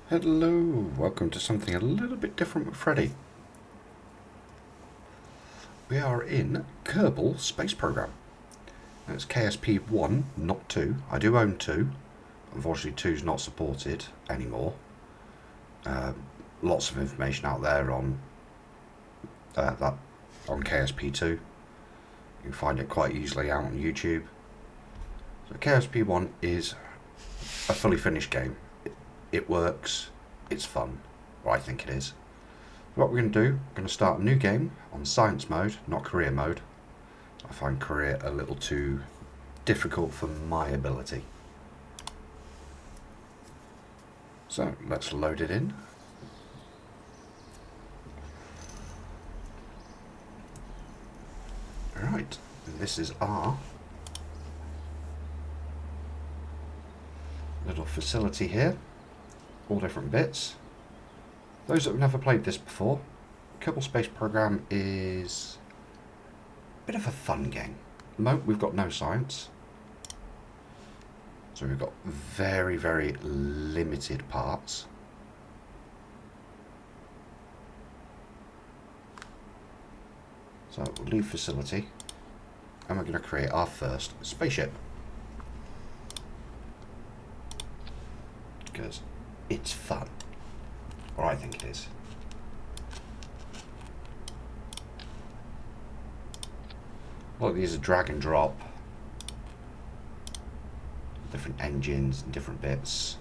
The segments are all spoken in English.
Hello, welcome to something a little bit different with Freddy. We are in Kerbal Space Program. And it's KSP1, not 2. I do own 2. Unfortunately, 2 is not supported anymore. Lots of information out there on on KSP2. You can find it quite easily out on YouTube. So KSP1 is a fully finished game. It works, it's fun, or I think it is. What we're going to do, we're going to start a new game on science mode, not career mode. I find career a little too difficult for my ability. So let's load it in. Alright, this is our little facility here. All different bits. Those that have never played this before, Kerbal Space Program is a bit of a fun game. We've got no science. So we've got very, very limited parts. So we'll leave facility and we're going to create our first spaceship. Because it's fun. Or I think it is. Well, these are drag and drop. Different engines and different bits.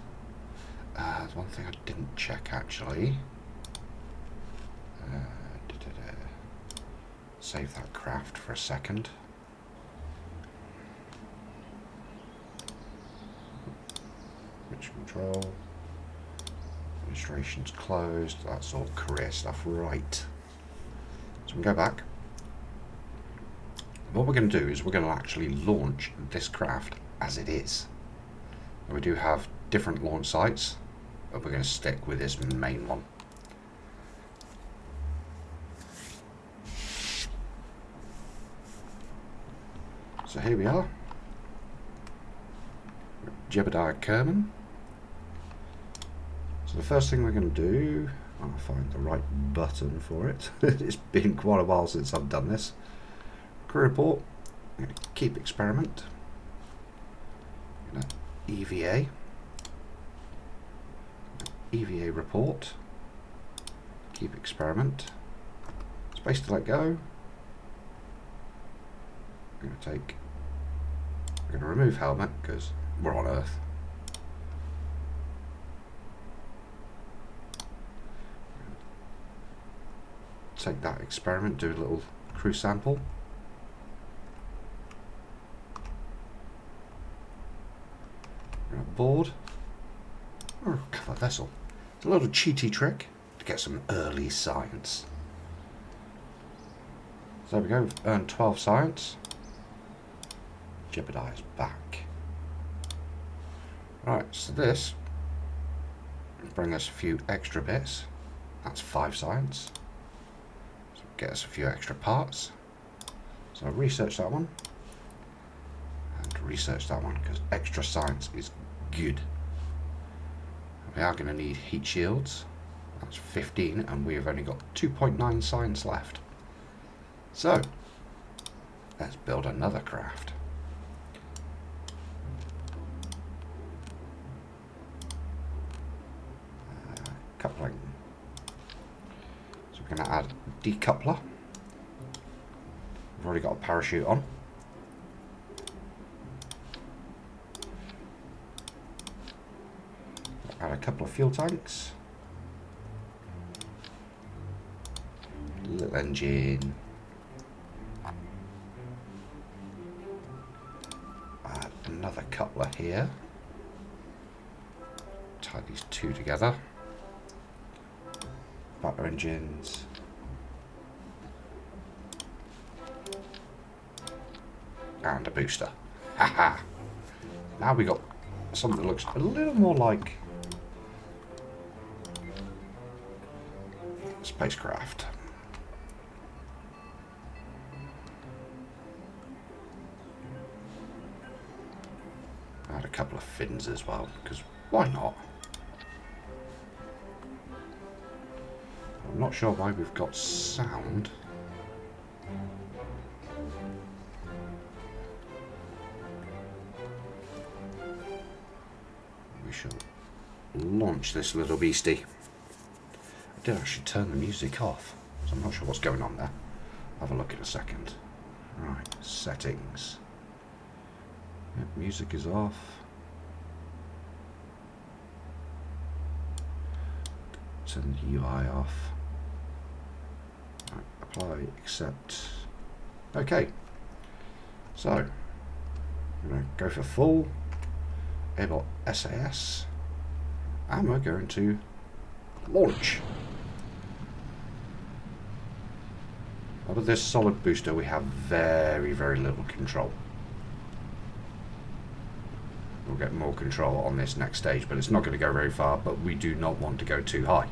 There's one thing I didn't check actually. Save that craft for a second. Mission control. Administration's closed. That's all career stuff, right? So we can go back. What we're going to do is we're going to actually launch this craft as it is. And we do have different launch sites, but we're going to stick with this main one. So here we are. Jebediah Kerman. So the first thing we're going to do, I'll find the right button for it. It's been quite a while since I've done this. Career report. I'm going to keep experiment. EVA. EVA report. Keep experiment. Space to let go. I'm going to remove helmet because we're on Earth. Take that experiment, do a little crew sample. We're aboard. Or a cover vessel. It's a little cheaty trick to get some early science. So there we go, we've earned 12 science. Jebediah's back. Right, so this will bring us a few extra bits. That's 5 science. So get us a few extra parts. So I'll research that one. And research that one because extra science is good. We are going to need heat shields. That's 15 and we've only got 2.9 science left. So let's build another craft. Coupling. So we're going to add decoupler. We've already got a parachute on. Add a couple of fuel tanks. Little engine. Add another coupler here. Tie these two together. Battery engines. And a booster. Haha! Now we got something that looks a little more like spacecraft. Add a couple of fins as well, because why not? I'm not sure why we've got sound. We shall launch this little beastie. I did actually turn the music off, so I'm not sure what's going on there. I'll have a look in a second. Right, settings. Yep, music is off. Turn the UI off. Right, apply, accept. Okay, so I'm going to go for full, enable SAS, and we're going to launch. Now with this solid booster we have very little control. We'll get more control on this next stage, but it's not going to go very far, but we do not want to go too high.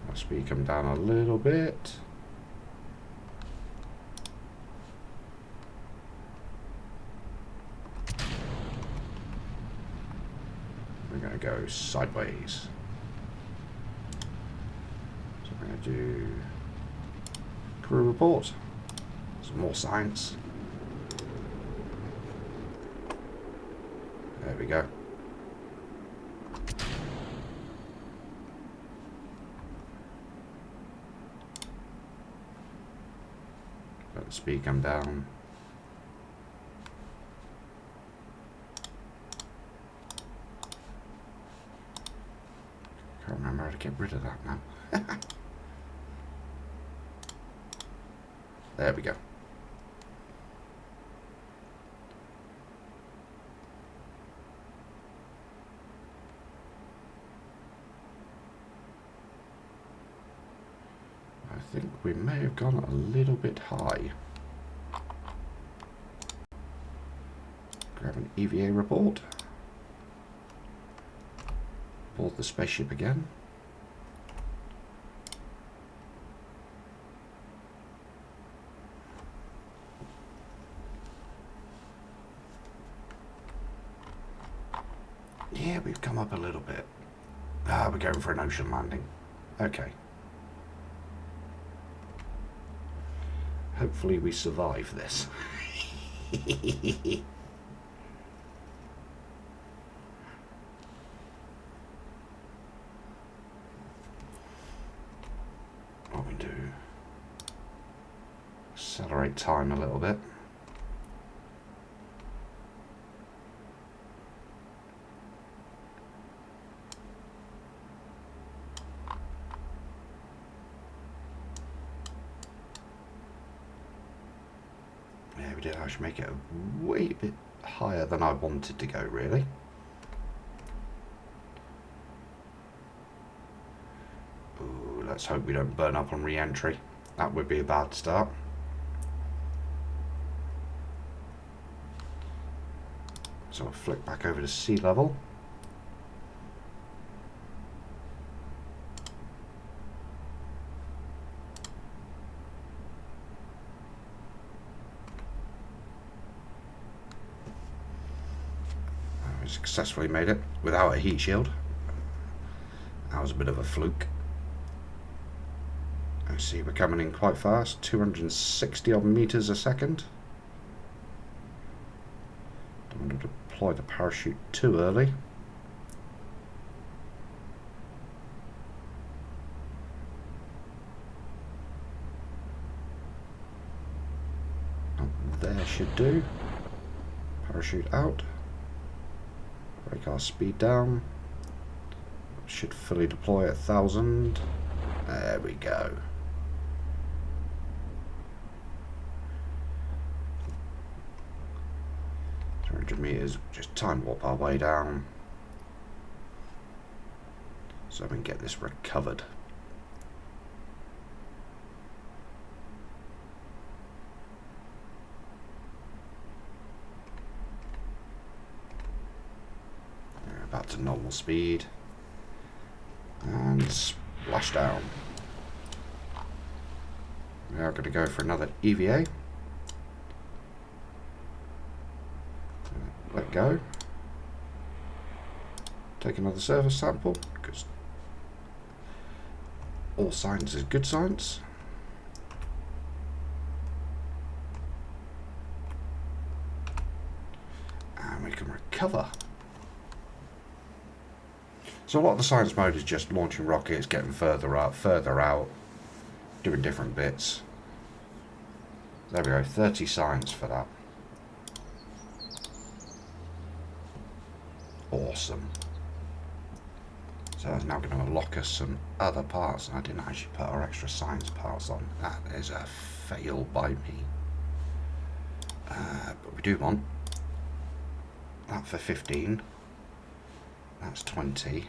Our speed come down a little bit. We're going to go sideways. So we're going to do crew report. Some more science. There we go. Let the speed come down. Can't remember how to get rid of that now. There we go. I think we may have gone a little bit high. Grab an EVA report. Board the spaceship again. Yeah, we've come up a little bit. Ah, we're going for an ocean landing. Okay. Hopefully we survive this. What we do, accelerate time a little bit. Yeah, we did actually make it a way bit higher than I wanted to go, really. Ooh, let's hope we don't burn up on re-entry. That would be a bad start. So I'll flick back over to sea level. We successfully made it without a heat shield. That was a bit of a fluke. Let's see, we're coming in quite fast, 260 odd meters a second. Don't want to deploy the parachute too early. There should do. Parachute out. Break our speed down. Should fully deploy at 1,000. There we go. 300 meters. Just time warp our way down so we can get this recovered. Back to normal speed and splash down. We are going to go for another EVA. go. Take another surface sample, because all science is good science. And we can recover. So a lot of the science mode is just launching rockets, getting further out, doing different bits. There we go, 30 science for that. Awesome. So that's now going to unlock us some other parts, and I didn't actually put our extra science parts on. That is a fail by me. But we do want that for 15. That's 20.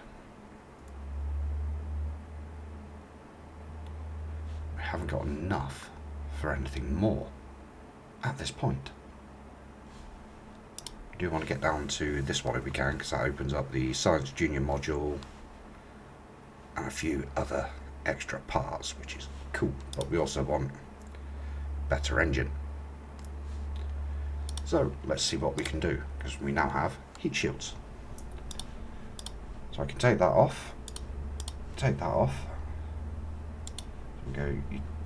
We haven't got enough for anything more at this point. We do want to get down to this one if we can, because that opens up the Science Junior module and a few other extra parts, which is cool. But we also want better engine. So let's see what we can do, because we now have heat shields. So I can take that off, and go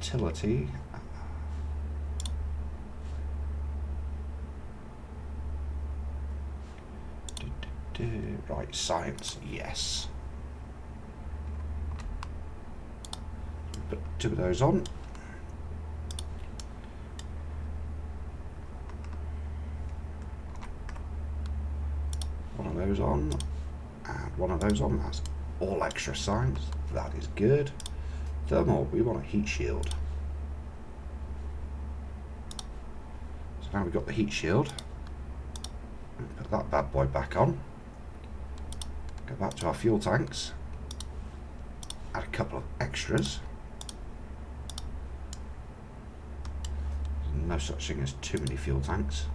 utility. Right, science, yes. Put 2 of those on. One of those on, and one of those on. That's all extra science. That is good. Thermal, we want a heat shield. So now we've got the heat shield. Put that bad boy back on. Go back to our fuel tanks. Add a couple of extras. There's no such thing as too many fuel tanks.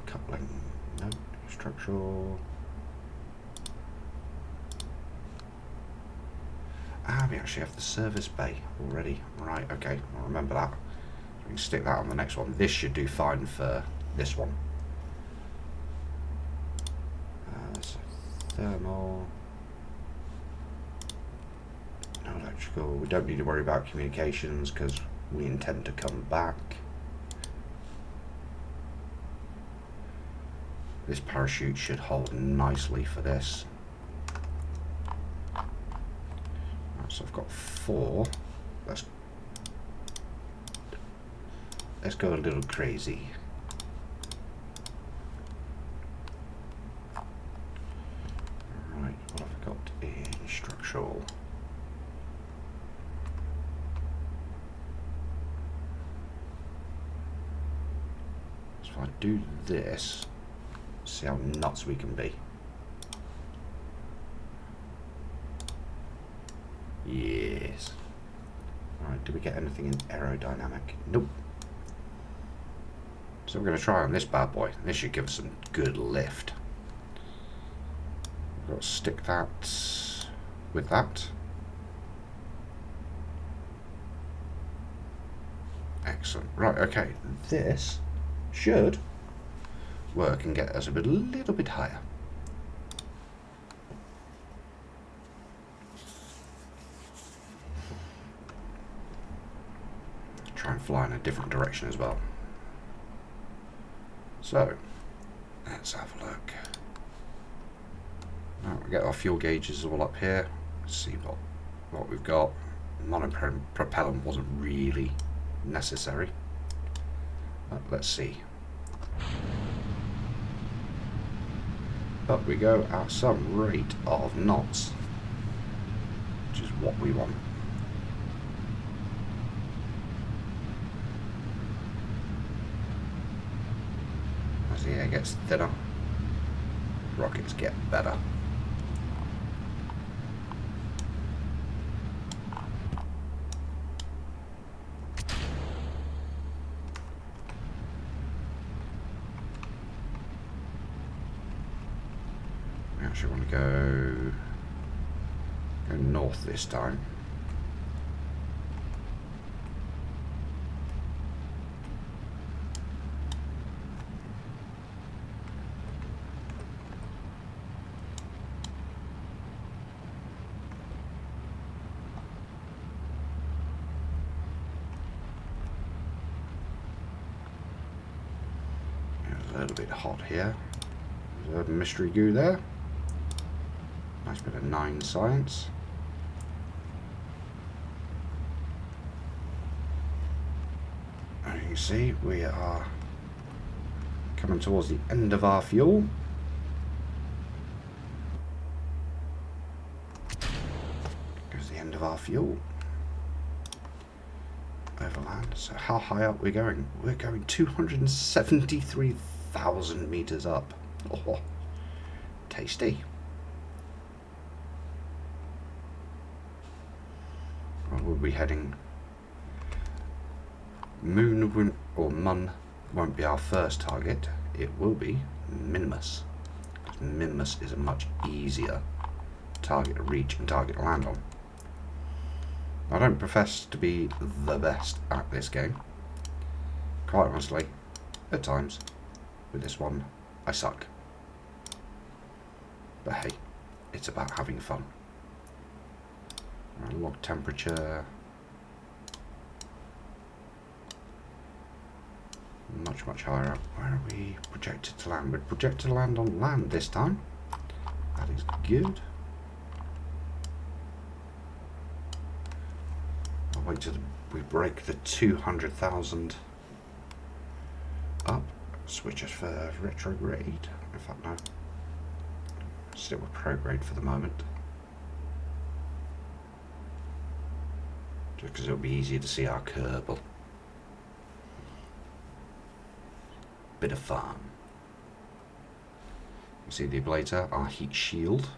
Coupling, no, structural. We actually have the service bay already. Right, okay, I'll remember that. So we can stick that on the next one. This should do fine for this one. So thermal. No electrical. We don't need to worry about communications because we intend to come back. This parachute should hold nicely for this. Right, so I've got 4. Let's go a little crazy. Right, what have I got in structural? So if I do this, see how nuts we can be. Yes. Alright, did we get anything in aerodynamic? Nope. So we're going to try on this bad boy. This should give us some good lift. We've got to stick that with that. Excellent. Right, okay. This should work and get us a little bit higher. Try and fly in a different direction as well. So let's have a look. Now we get our fuel gauges all up here. Let's see what we've got. Monopropellant wasn't really necessary. But let's see. Up we go at some rate of knots, which is what we want. As the air gets thinner, rockets get better. We actually want to go north this time. a little bit hot here. There's a mystery goo there. Nice bit of 9 science. As you can see, we are coming towards the end of our fuel. Goes the end of our fuel. Overland. So how high up are we going? We're going 273,000 meters up. Oh, tasty. Well, we'll be heading. Mun won't be our first target. It will be Minimus. Because Minimus is a much easier target to reach and target to land on. I don't profess to be the best at this game. Quite honestly, at times, with this one, I suck. But hey, it's about having fun. Log temperature. Much higher up. Where are we projected to land? We're projected to land on land this time. That is good. I'll wait till we break the 200,000 up. Switch us for retrograde. In fact, no. Still with prograde for the moment. Just because it'll be easier to see our Kerbal. Bit of fun. You see the ablator, our heat shield.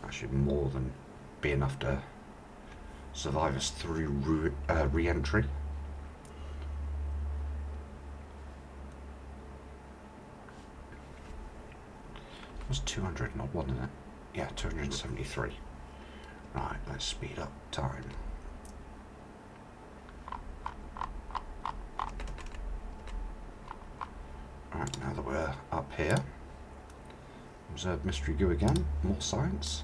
That should more than be enough to survive us through re-entry. It was 200, not one, isn't it? Yeah, 273. Right, let's speed up time. Right, now that we're up here, observe mystery goo again, more science.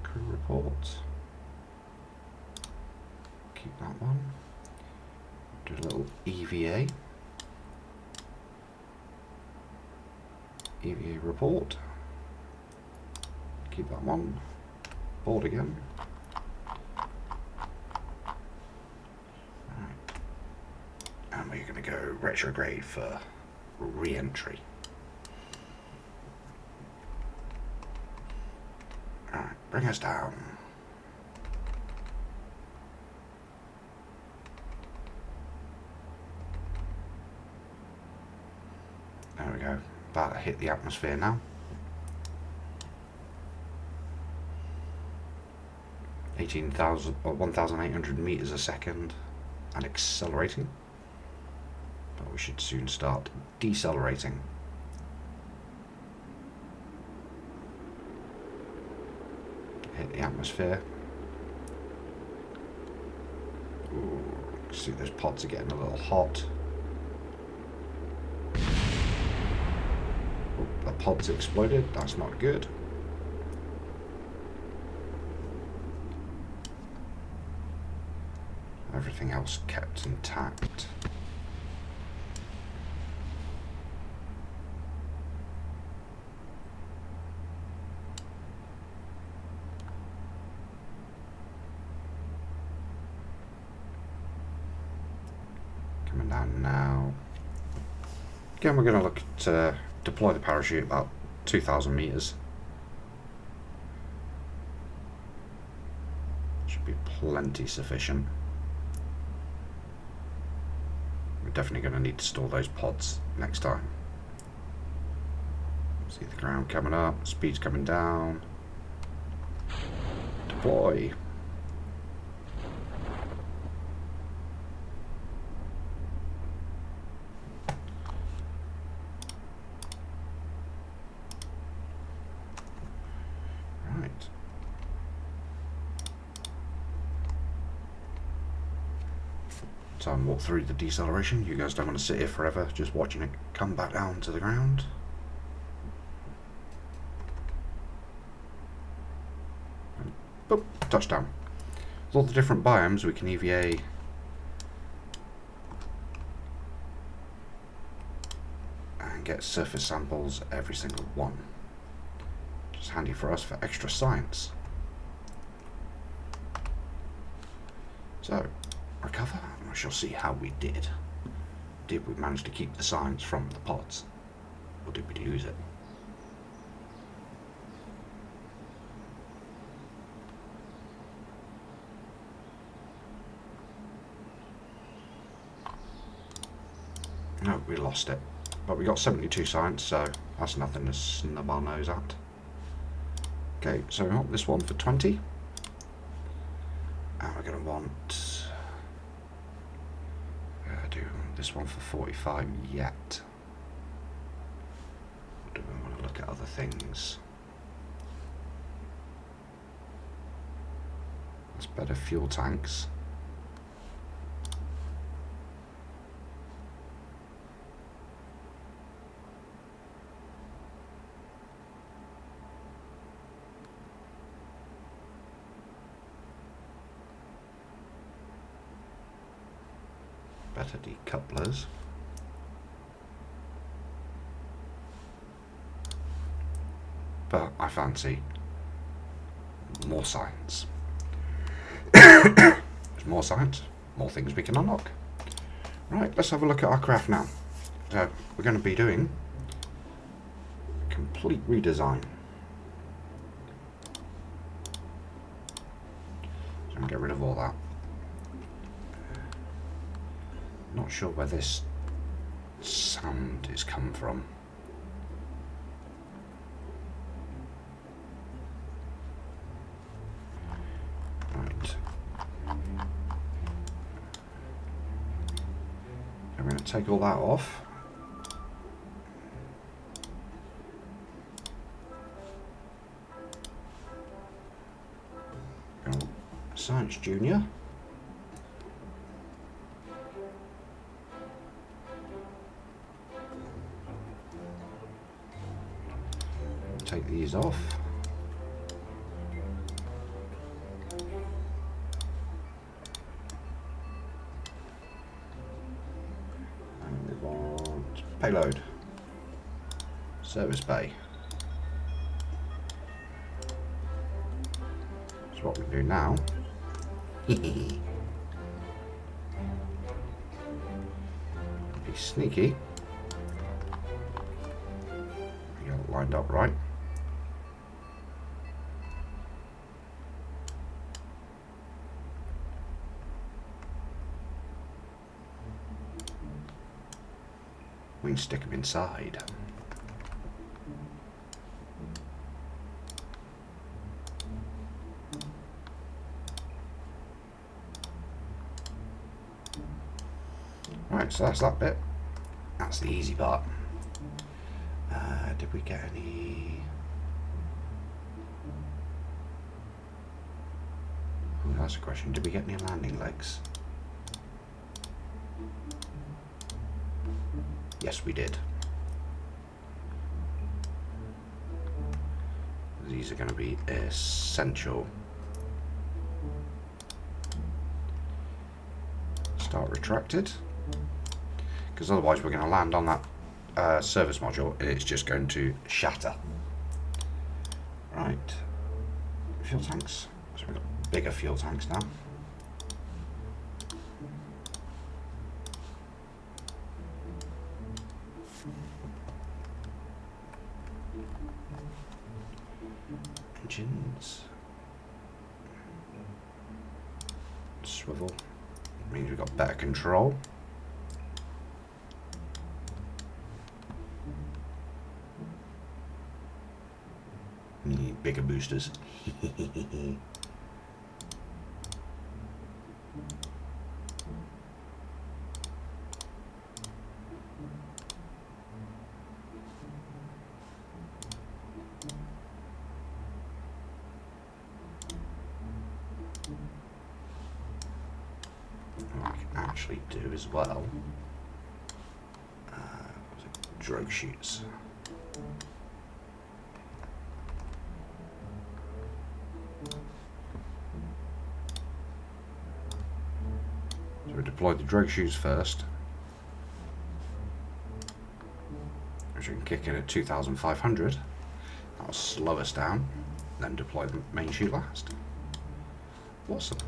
Crew report. Keep that one. Do a little EVA. EVA report. Keep that one. Board again. And we're going to go retrograde for re-entry. Alright, bring us down. There we go. About to hit the atmosphere now. 18,000 or 1,800 meters a second and accelerating. But we should soon start decelerating. Hit the atmosphere. Ooh, see those pods are getting a little hot. Oh, the pod's exploded, that's not good. Everything else kept intact. Coming down now. Again, we're going to look to deploy the parachute about 2,000 meters. Should be plenty sufficient. Definitely going to need to store those pods next time. See the ground coming up, speed's coming down. Deploy. Right. Time to walk through the deceleration. You guys don't want to sit here forever just watching it come back down to the ground. And boop, touchdown. With all the different biomes we can EVA and get surface samples every single one. Just handy for us for extra science. So, recover, and we shall see how we did. Did we manage to keep the science from the pods? Or did we lose it? No, we lost it. But we got 72 science, so that's nothing to snub our nose at. Okay, so we want this one for 20. And we're going to want... do we want this one for 45 yet? Or do we want to look at other things? That's better fuel tanks. Better decouplers. But I fancy more science. There's more science, more things we can unlock. Right, let's have a look at our craft now. So we're going to be doing a complete redesign. So I'm going to get rid of all that. Not sure where this sound is come from. Right. I'm going to take all that off. Science Junior. Take these off. And we want payload. Service bay. So what we do now be sneaky. Get it lined up right. We can stick them inside. Right, so that's that bit. That's the easy part. Did we get any... Oh, that's a question. Did we get any landing legs? Yes, we did. These are going to be essential. Start retracted. Because otherwise we're going to land on that service module and it's just going to shatter. Right. Fuel tanks. So we've got bigger fuel tanks now. Engines. Swivel. Means we've got better control. Need bigger boosters. What I can actually do as well, drogue chutes. So we deploy the drogue chutes first. and kick in at 2,500. That'll slow us down, then deploy the main chute last. Awesome.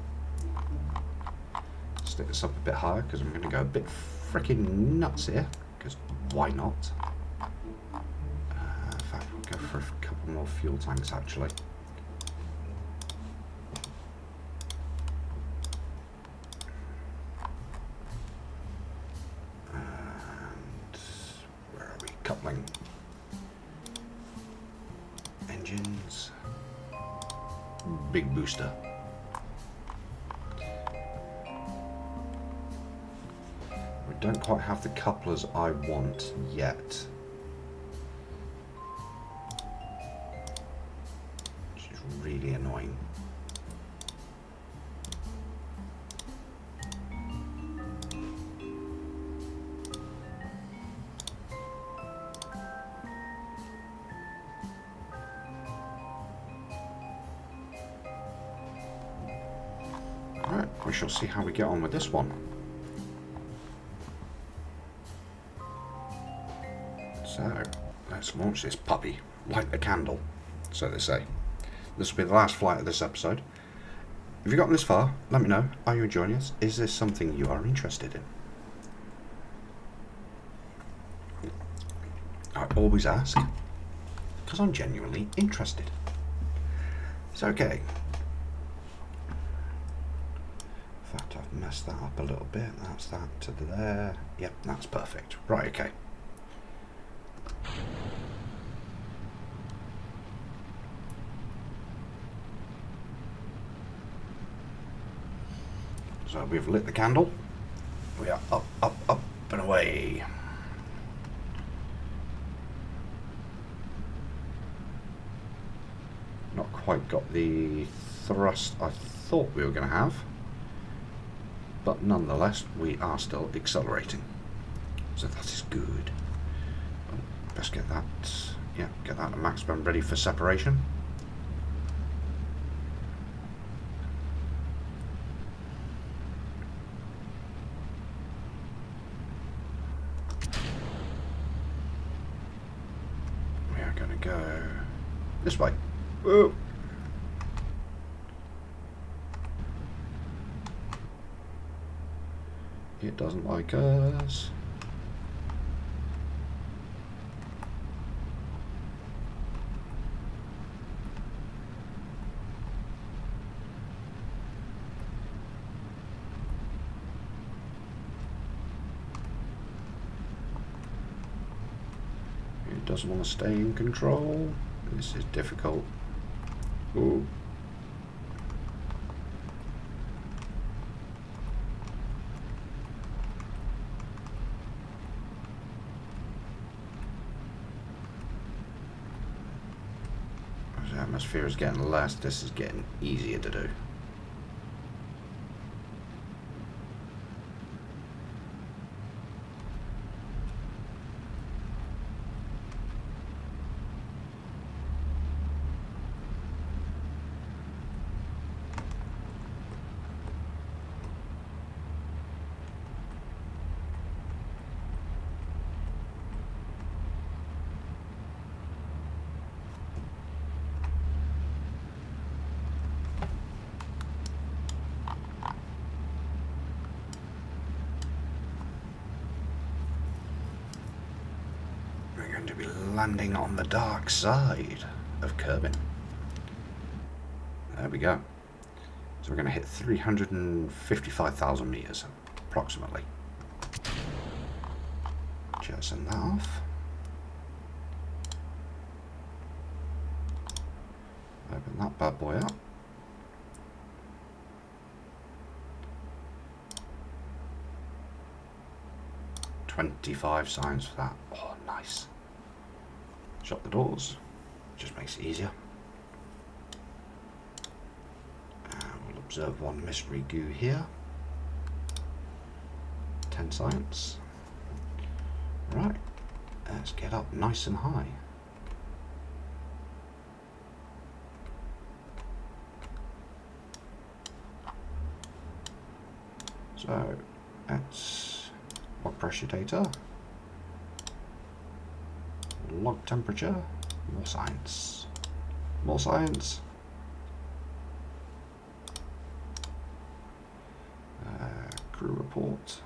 Stick this up a bit higher because I'm going to go a bit freaking nuts here, because why not? In fact, we'll go for a couple more fuel tanks actually. And where are we? Coupling. Engines. Big booster. We don't quite have the couplers I want yet. Which is really annoying. Alright, we shall see how we get on with this one. So, let's launch this puppy. Light the candle, so they say. This will be the last flight of this episode. If you've gotten this far, let me know. Are you enjoying this? Is this something you are interested in? I always ask, because I'm genuinely interested. It's okay. In fact, I've messed that up a little bit. That's that to there. Yep, that's perfect. Right, okay. So we've lit the candle. We are up, up, up and away. Not quite got the thrust I thought we were going to have, but nonetheless we are still accelerating, so that is good. Best get that, yeah, get that at maximum ready for separation. We are going to go this way. Whoa. It doesn't like us. It doesn't want to stay in control. This is difficult. Ooh. As the atmosphere is getting less, this is getting easier to do. To be landing on the dark side of Kerbal. There we go. So we're going to hit 355,000 meters approximately. Jettison that off. Open that bad boy up. $25 signs for that. Oh, nice. Shut the doors, just makes it easier. We'll observe one mystery goo here. 10 science. Right, let's get up nice and high. So, let's log pressure data. log temperature, more science, more science. Crew report.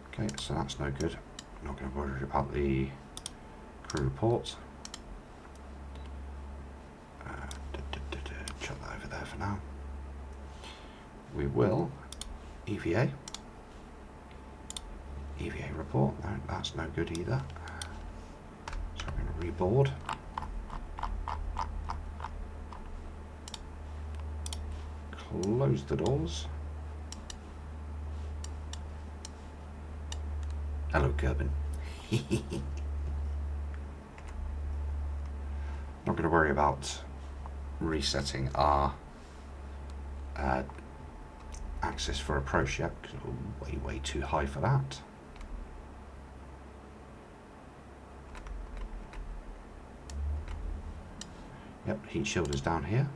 Okay, so that's no good. I'm not going to worry about the crew report. Chuck that over there for now. We will EVA report. No, that's no good either. So I'm going to reboard. Close the doors. Hello, Kerbal. Not going to worry about resetting our axis for approach yet, because we're way too high for that. Yep, heat shield is down here.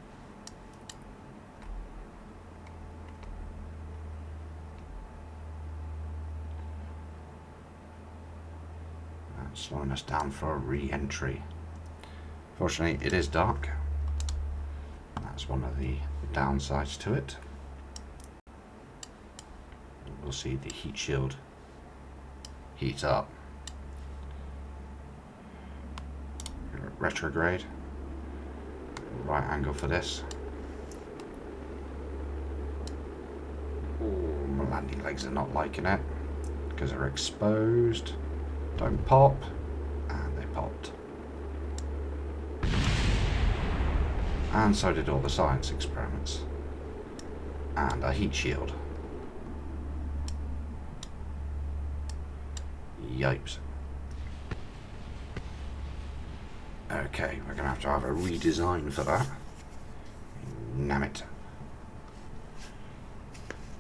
That's slowing us down for a re-entry. Fortunately, it is dark. That's one of the downsides to it. We'll see the heat shield heat up. Retrograde. Right angle for this. Ooh, my landing legs are not liking it because they're exposed. Don't pop. And they popped. And so did all the science experiments. And a heat shield. Yipes. Okay, we're going to have a redesign for that. Damn it.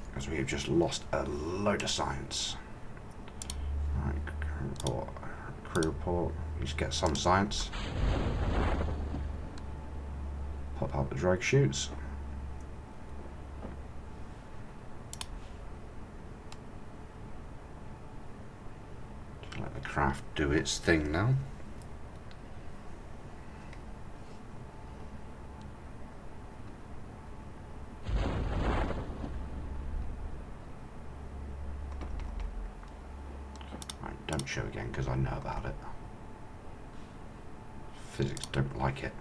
Because we have just lost a load of science. Right, crew report. We just get some science. Pop out the drag chutes. Just let the craft do its thing now. Right, don't show again because I know about it. Physics don't like it.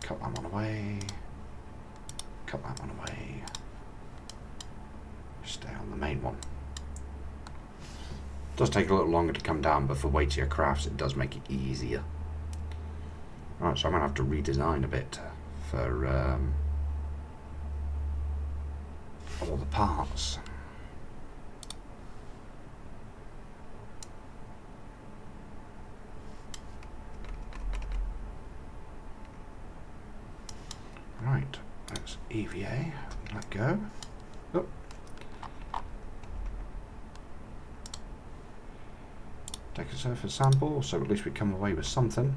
Cut that one away. Cut that one away. Stay on the main one. It does take a little longer to come down, but for weightier crafts it does make it easier. Right, so I'm going to have to redesign a bit for all the parts. Right, let's EVA, let go. Oh. Take a surface sample, so at least we come away with something.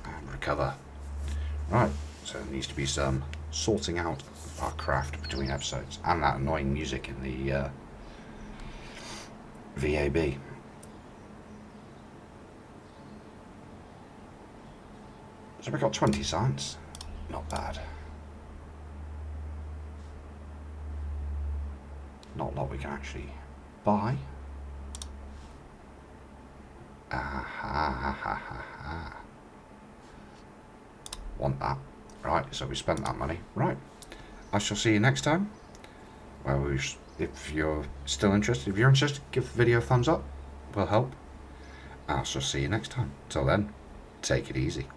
And recover. Right, so there needs to be some sorting out our craft between episodes, and that annoying music in the VAB. So we've got 20 science, not bad. Not a lot we can actually buy. Want that. Right, so we spent that money. Right, I shall see you next time. Well, if you're still interested, give the video a thumbs up. Will help. I shall see you next time. Till then, take it easy.